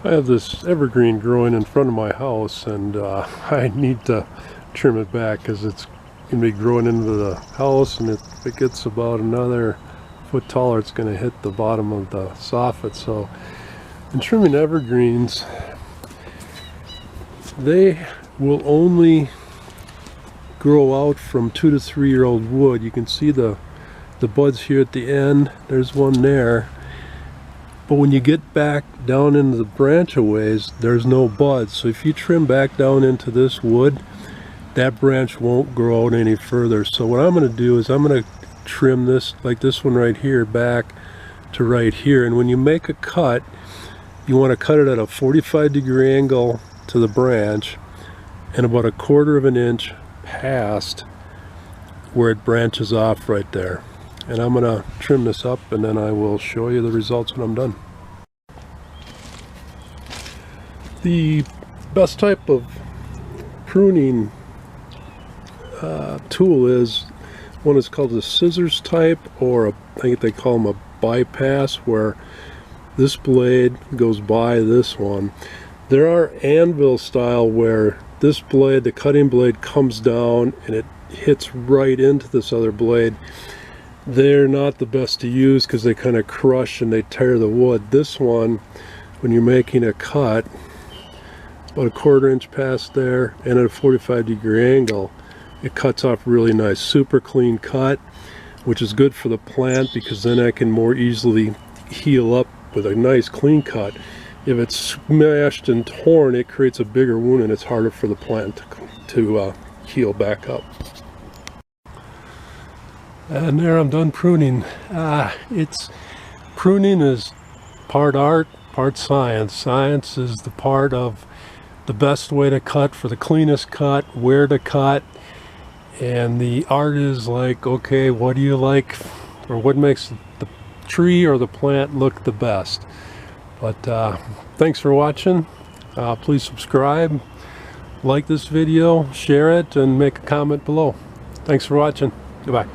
I have this evergreen growing in front of my house, and I need to trim it back because it's going to be growing into the house, and if it gets about another foot taller, it's going to hit the bottom of the soffit. So in trimming evergreens, they will only grow out from 2 to 3 year old wood. You can see the buds here at the end. There's one there. But when you get back down into the branch a ways, there's no buds. So if you trim back down into this wood, that branch won't grow out any further. So what I'm going to do is I'm going to trim this, like this one right here, back to right here. And when you make a cut, you want to cut it at a 45-degree angle to the branch and about 1/4 of an inch past where it branches off right there. And I'm going to trim this up, and then I will show you the results when I'm done. The best type of pruning tool is one is called the scissors type, or I think they call them a bypass, where this blade goes by this one. There are anvil style where this blade, the cutting blade, comes down and it hits right into this other blade. They're not the best to use because they kind of crush and they tear the wood. This one, when you're making a cut, about 1/4 inch past there and at a 45-degree angle, it cuts off really nice. Super clean cut, which is good for the plant because then I can more easily heal up with a nice clean cut. If it's smashed and torn, it creates a bigger wound and it's harder for the plant to heal back up. And there, I'm done pruning. Pruning is part art, part science. Science is the part of the best way to cut for the cleanest cut, where to cut, and the art is like, okay, what do you like, or what makes the tree or the plant look the best. But thanks for watching. Please subscribe, like this video, share it, and make a comment below. Thanks for watching. Goodbye.